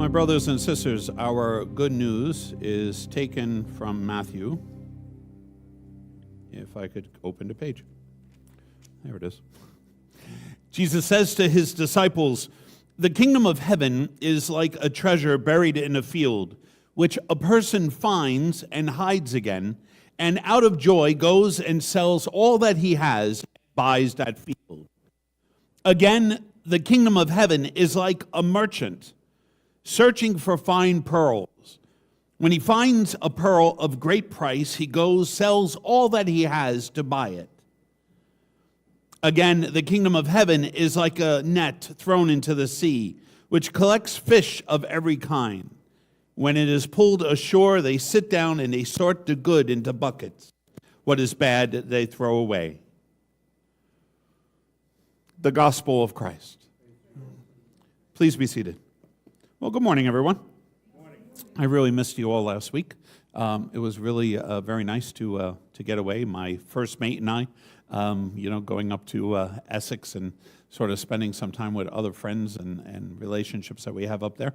My brothers and sisters, our good news is taken from Matthew. If I could open the page. There it is. Jesus says to his disciples, "The kingdom of heaven is like a treasure buried in a field, which a person finds and hides again, and out of joy goes and sells all that he has and buys that field. Again, the kingdom of heaven is like a merchant searching for fine pearls. When he finds a pearl of great price, he goes, sells all that he has to buy it. Again, the kingdom of heaven is like a net thrown into the sea, which collects fish of every kind. When it is pulled ashore, they sit down and they sort the good into buckets. What is bad, they throw away." The gospel of Christ. Please be seated. Well, good morning, everyone. Good morning. I really missed you all last week. It was really very nice to get away. My first mate and I, going up to Essex and sort of spending some time with other friends and relationships that we have up there.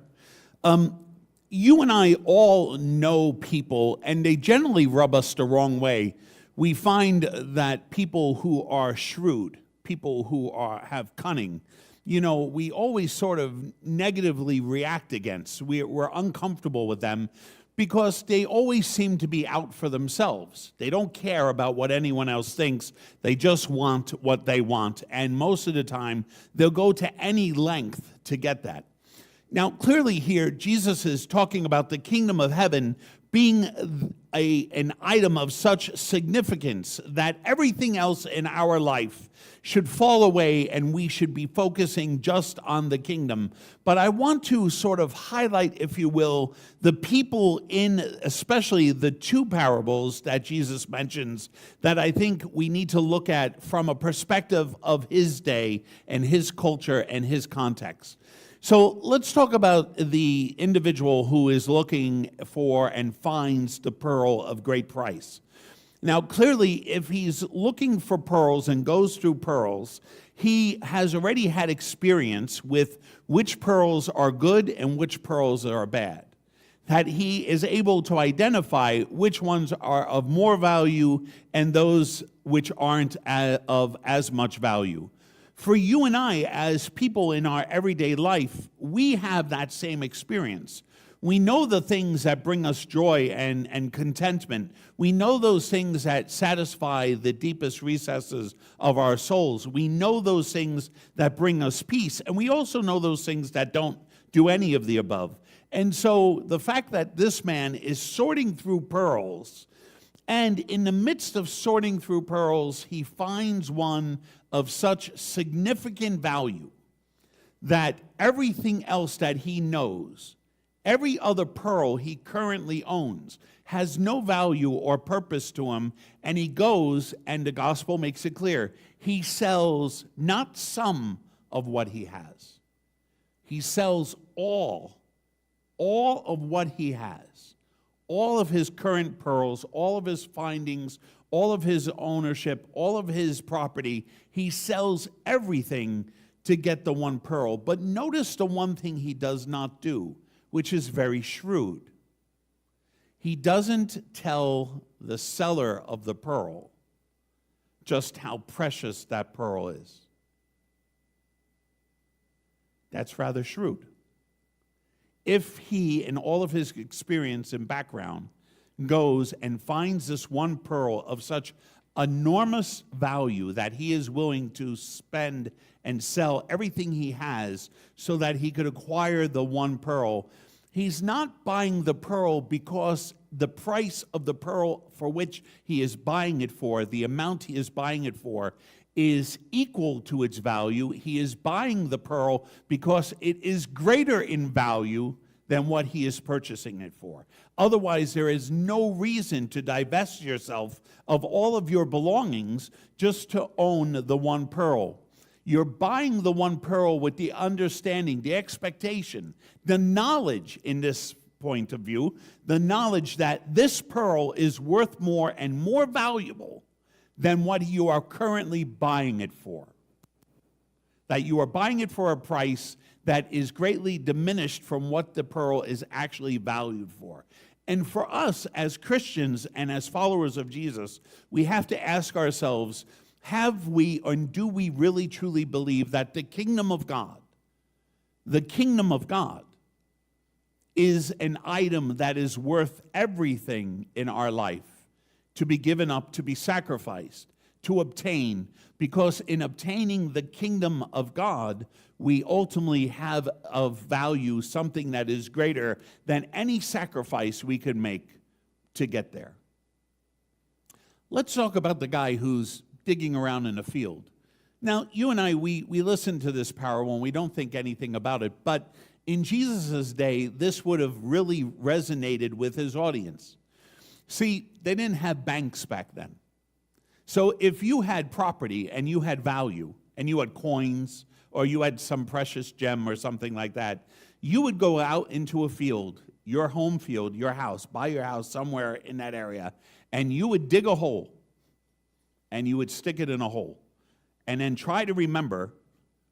You and I all know people, and they generally rub us the wrong way. We find that people who are shrewd, people who have cunning, we always sort of negatively react against. We're uncomfortable with them because they always seem to be out for themselves. They don't care about what anyone else thinks. They just want what they want. And most of the time, they'll go to any length to get that. Now, clearly here, Jesus is talking about the kingdom of heaven being an item of such significance that everything else in our life should fall away and we should be focusing just on the kingdom. But I want to sort of highlight, if you will, the people in especially the two parables that Jesus mentions that I think we need to look at from a perspective of his day and his culture and his context. So let's talk about the individual who is looking for and finds the pearl of great price. Now, clearly, if he's looking for pearls and goes through pearls, he has already had experience with which pearls are good and which pearls are bad. That he is able to identify which ones are of more value and those which aren't of as much value. For you and I, as people in our everyday life, we have that same experience. We know the things that bring us joy and contentment. We know those things that satisfy the deepest recesses of our souls. We know those things that bring us peace. And we also know those things that don't do any of the above. And so the fact that this man is sorting through pearls, and in the midst of sorting through pearls, he finds one of such significant value that everything else that he knows, every other pearl he currently owns, has no value or purpose to him, and he goes, and the gospel makes it clear, he sells not some of what he has. He sells all of what he has, all of his current pearls, all of his findings, all of his ownership, all of his property. He sells everything to get the one pearl. But notice the one thing he does not do, which is very shrewd. He doesn't tell the seller of the pearl just how precious that pearl is. That's rather shrewd. If he, in all of his experience and background, goes and finds this one pearl of such enormous value that he is willing to spend and sell everything he has so that he could acquire the one pearl, he's not buying the pearl because the price of the pearl for which he is buying it for, the amount he is buying it for, is equal to its value. He is buying the pearl because it is greater in value than what he is purchasing it for. Otherwise, there is no reason to divest yourself of all of your belongings just to own the one pearl. You're buying the one pearl with the understanding, the expectation, the knowledge in this point of view, the knowledge that this pearl is worth more and more valuable than what you are currently buying it for. that you are buying it for a price that is greatly diminished from what the pearl is actually valued for. And for us as Christians and as followers of Jesus, we have to ask ourselves, have we or do we really truly believe that the kingdom of God is an item that is worth everything in our life to be given up, to be sacrificed, to obtain, because in obtaining the kingdom of God, we ultimately have of value something that is greater than any sacrifice we could make to get there. Let's talk about the guy who's digging around in a field. Now, you and I, we listen to this parable and we don't think anything about it, but in Jesus' day, this would have really resonated with his audience. See, they didn't have banks back then. So if you had property and you had value and you had coins or you had some precious gem or something like that, you would go out into a field, your home field, your house, buy your house somewhere in that area, and you would dig a hole and you would stick it in a hole and then try to remember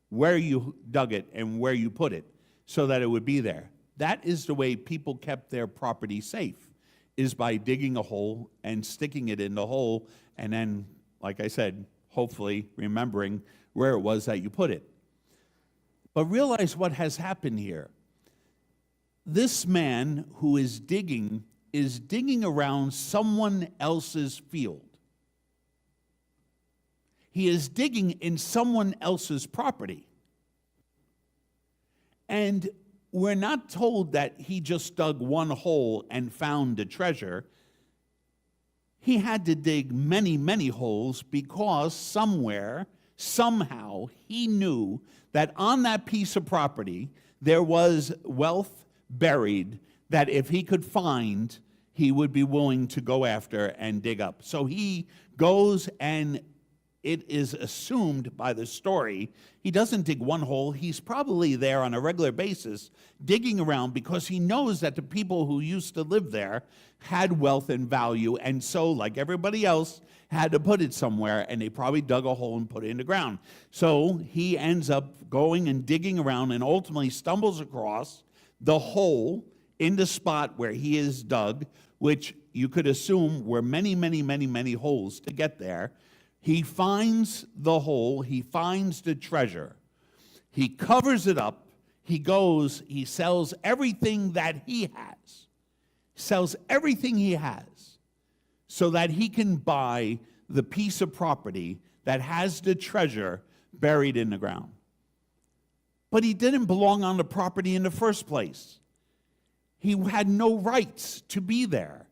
where you dug it and where you put it so that it would be there. That is the way people kept their property safe, is by digging a hole and sticking it in the hole and then, like I said, hopefully remembering where it was that you put it. But realize what has happened here. This man who is digging around someone else's field. He is digging in someone else's property. And we're not told that he just dug one hole and found the treasure. He had to dig many, many holes because somewhere, somehow, he knew that on that piece of property there was wealth buried that if he could find, he would be willing to go after and dig up. So he goes, and it is assumed by the story, he doesn't dig one hole. He's probably there on a regular basis digging around because he knows that the people who used to live there had wealth and value, and so, like everybody else, had to put it somewhere, and they probably dug a hole and put it in the ground. So he ends up going and digging around and ultimately stumbles across the hole in the spot where he is dug, which you could assume were many, many, many, many holes to get there. He finds the hole, he finds the treasure, he covers it up, he goes, he sells everything that he has, so that he can buy the piece of property that has the treasure buried in the ground. But he didn't belong on the property in the first place. He had no rights to be there.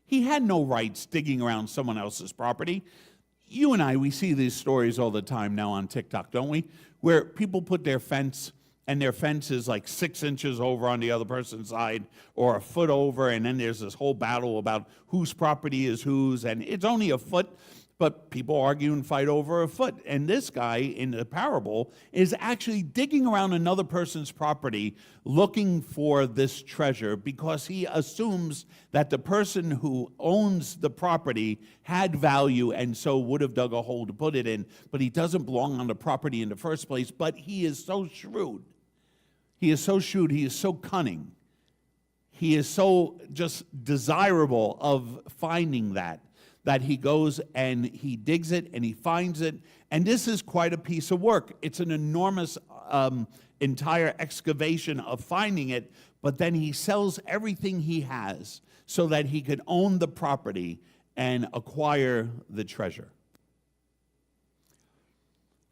He had no rights digging around someone else's property. You and I, we see these stories all the time now on TikTok, don't we? Where people put their fence, and their fence is like 6 inches over on the other person's side or a foot over, and then there's this whole battle about whose property is whose, and it's only a foot, but people argue and fight over a foot. And this guy in the parable is actually digging around another person's property looking for this treasure because he assumes that the person who owns the property had value and so would have dug a hole to put it in, but he doesn't belong on the property in the first place. But he is so shrewd. He is so shrewd. He is so cunning. He is so just desirable of finding that he goes and he digs it and he finds it. And this is quite a piece of work. It's an enormous entire excavation of finding it, but then he sells everything he has so that he could own the property and acquire the treasure.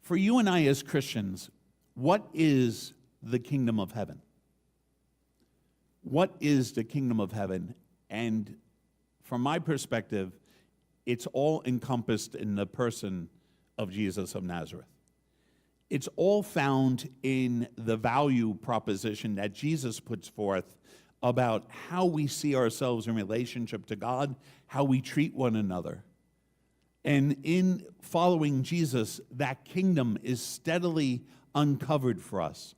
For you and I as Christians, what is the kingdom of heaven? What is the kingdom of heaven? And from my perspective, it's all encompassed in the person of Jesus of Nazareth. It's all found in the value proposition that Jesus puts forth about how we see ourselves in relationship to God, how we treat one another. And in following Jesus, that kingdom is steadily uncovered for us.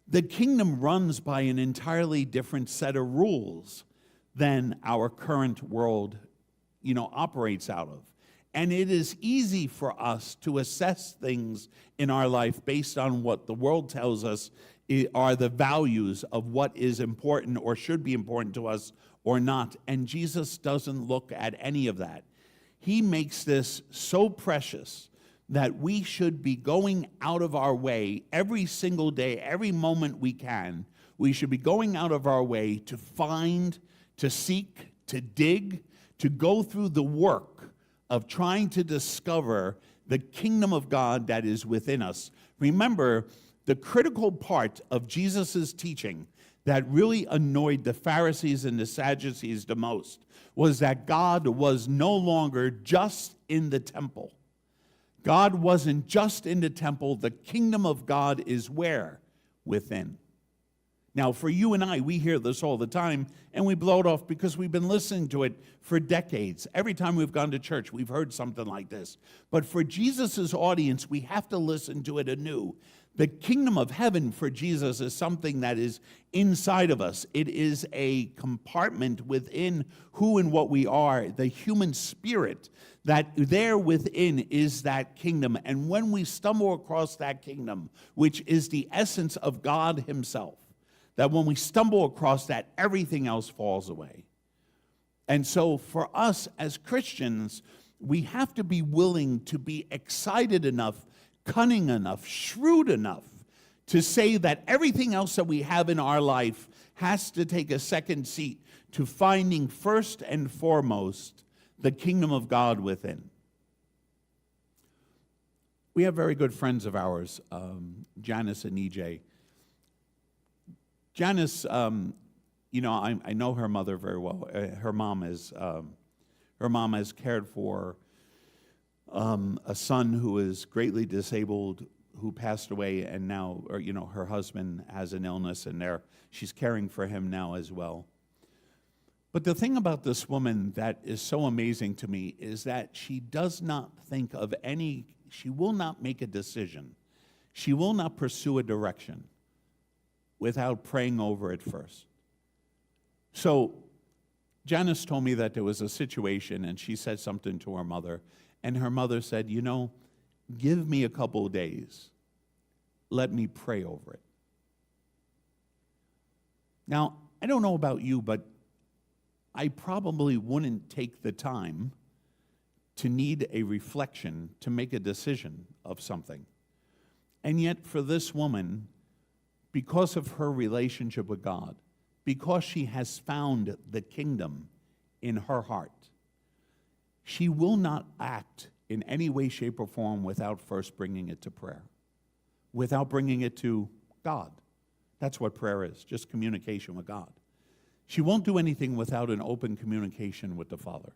The kingdom runs by an entirely different set of rules than our current world operates out of. And it is easy for us to assess things in our life based on what the world tells us are the values of what is important or should be important to us or not. And Jesus doesn't look at any of that. He makes this so precious that we should be going out of our way every single day, every moment we can. We should be going out of our way to find, to seek, to dig, to go through the work of trying to discover the kingdom of God that is within us. Remember, the critical part of Jesus' teaching that really annoyed the Pharisees and the Sadducees the most was that God was no longer just in the temple. God wasn't just in the temple. The kingdom of God is where? Within. Now, for you and I, we hear this all the time, and we blow it off because we've been listening to it for decades. Every time we've gone to church, we've heard something like this. But for Jesus' audience, we have to listen to it anew. The kingdom of heaven for Jesus is something that is inside of us. It is a compartment within who and what we are, the human spirit, that there within is that kingdom. And when we stumble across that kingdom, which is the essence of God himself, that when we stumble across that, everything else falls away. And so for us as Christians, we have to be willing to be excited enough, cunning enough, shrewd enough to say that everything else that we have in our life has to take a second seat to finding first and foremost the kingdom of God within. We have very good friends of ours, Janice and EJ. Janice, I know her mother very well. Her mom has cared for a son who is greatly disabled, who passed away, and now, her husband has an illness, and she's caring for him now as well. But the thing about this woman that is so amazing to me is that she does not think of she will not make a decision. She will not pursue a direction without praying over it first. So Janice told me that there was a situation, and she said something to her mother, and her mother said, give me a couple of days. Let me pray over it. Now, I don't know about you, but I probably wouldn't take the time to need a reflection to make a decision of something. And yet for this woman, because of her relationship with God, because she has found the kingdom in her heart, she will not act in any way, shape, or form without first bringing it to prayer, without bringing it to God. That's what prayer is, just communication with God. She won't do anything without an open communication with the Father.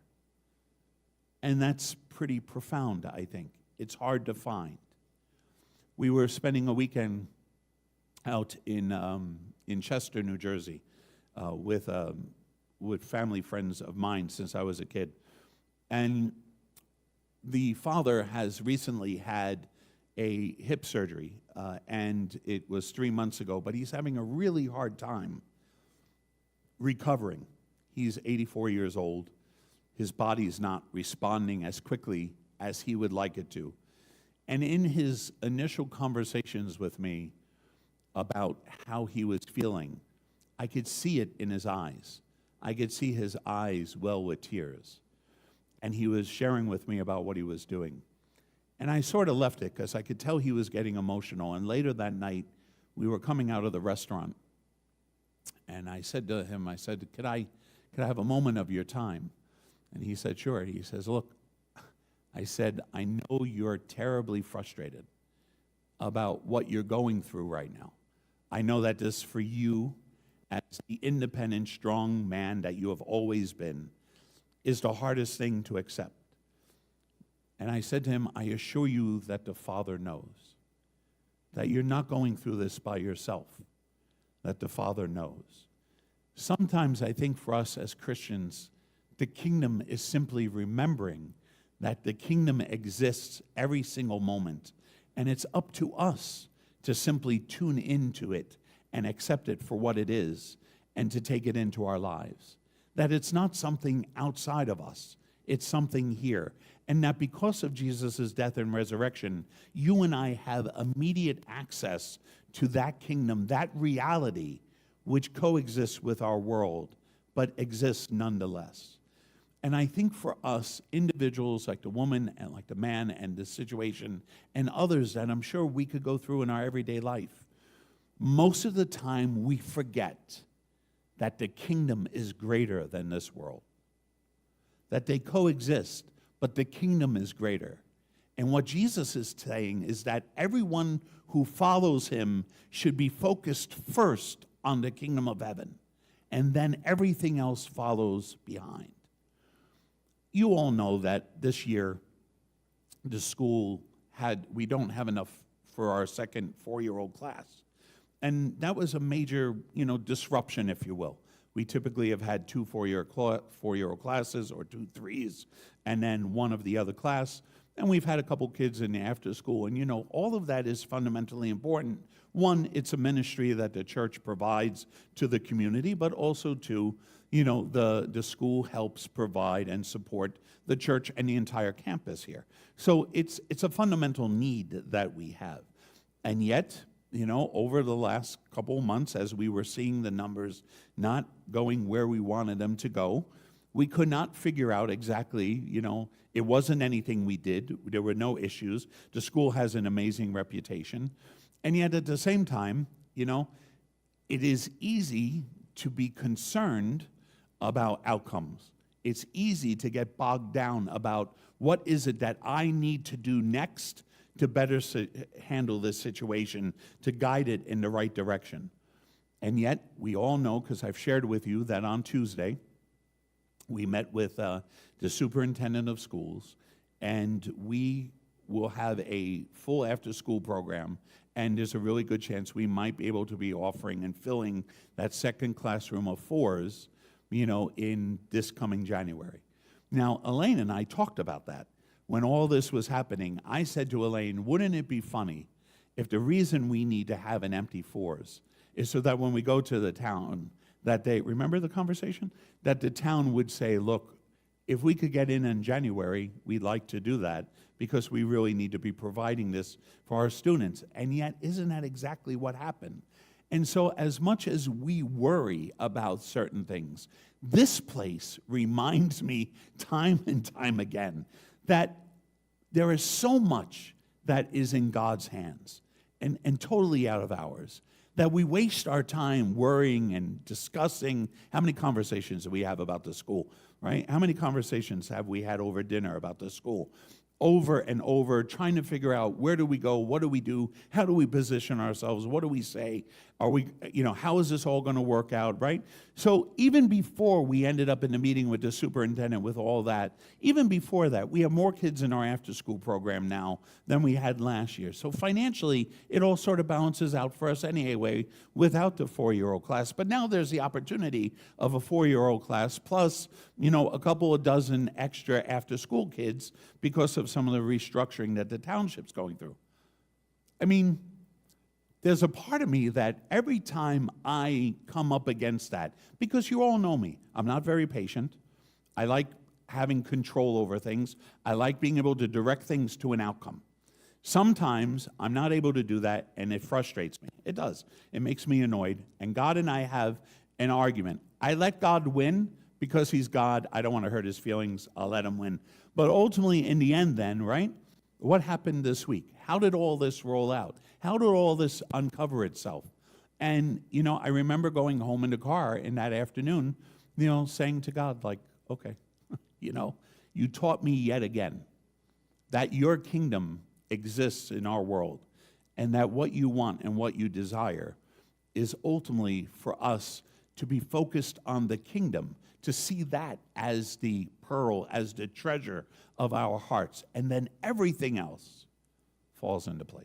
And that's pretty profound, I think. It's hard to find. We were spending a weekend out in Chester, New Jersey, with family friends of mine since I was a kid. And the father has recently had a hip surgery, and it was 3 months ago, but he's having a really hard time recovering. He's 84 years old. His body's not responding as quickly as he would like it to. And in his initial conversations with me about how he was feeling, I could see it in his eyes. I could see his eyes well with tears. And he was sharing with me about what he was doing. And I sort of left it because I could tell he was getting emotional. And later that night, we were coming out of the restaurant. And I said to him, could I have a moment of your time? And he said, sure. He says, look, I said, I know you're terribly frustrated about what you're going through right now. I know that this, for you, as the independent, strong man that you have always been, is the hardest thing to accept. And I said to him, I assure you that the Father knows, that you're not going through this by yourself, that the Father knows. Sometimes I think for us as Christians, the kingdom is simply remembering that the kingdom exists every single moment, and it's up to us to simply tune into it and accept it for what it is and to take it into our lives. That it's not something outside of us, it's something here. and that because of Jesus' death and resurrection, you and I have immediate access to that kingdom, that reality, which coexists with our world, but exists nonetheless. And I think for us, individuals like the woman and like the man and the situation and others that I'm sure we could go through in our everyday life, most of the time we forget that the kingdom is greater than this world, that they coexist, but the kingdom is greater. And what Jesus is saying is that everyone who follows him should be focused first on the kingdom of heaven, and then everything else follows behind. You all know that this year the school we don't have enough for our second 4-year-old class. And that was a major, disruption, if you will. We typically have had 2 4-year-old classes or 2 3s, and then one of the other class. And we've had a couple kids in the after school. And, all of that is fundamentally important. One, it's a ministry that the church provides to the community, but also to, the school helps provide and support the church and the entire campus here. So it's a fundamental need that we have. And yet, over the last couple of months, as we were seeing the numbers not going where we wanted them to go, we could not figure out exactly, it wasn't anything we did. There were no issues. The school has an amazing reputation. And yet at the same time, it is easy to be concerned about outcomes. It's easy to get bogged down about what is it that I need to do next to better handle this situation, to guide it in the right direction. And yet, we all know, because I've shared with you, that on Tuesday, we met with the superintendent of schools, and we will have a full after-school program, and there's a really good chance we might be able to be offering and filling that second classroom of 4s, in this coming January. Now, Elaine and I talked about that. When all this was happening, I said to Elaine, wouldn't it be funny if the reason we need to have an empty 4s is so that when we go to the town, that they, remember the conversation? That the town would say, look, if we could get in January, we'd like to do that because we really need to be providing this for our students. And yet, isn't that exactly what happened? And so as much as we worry about certain things, this place reminds me time and time again that there is so much that is in God's hands and totally out of ours, that we waste our time worrying and discussing. How many conversations do we have about the school, right? How many conversations have we had over dinner about the school? Over and over, trying to figure out where do we go, what do we do, how do we position ourselves, what do we say, how is this all going to work out, right? So even before we ended up in the meeting with the superintendent with all that, even before that, we have more kids in our after-school program now than we had last year. So financially, it all sort of balances out for us anyway without the 4-year-old class. But now there's the opportunity of a 4-year-old class plus, a couple of dozen extra after-school kids because of some of the restructuring that the township's going through. I mean, there's a part of me that every time I come up against that, because you all know me, I'm not very patient. I like having control over things. I like being able to direct things to an outcome. Sometimes I'm not able to do that, and it frustrates me. It does. It makes me annoyed. And God and I have an argument. I let God win because he's God. I don't want to hurt his feelings. I'll let him win. But ultimately, in the end then, right, what happened this week? How did all this roll out? How did all this uncover itself? And, I remember going home in the car in that afternoon, saying to God, like, okay, you taught me yet again that your kingdom exists in our world and that what you want and what you desire is ultimately for us to be focused on the kingdom, to see that as the pearl, as the treasure of our hearts, and then everything else falls into place.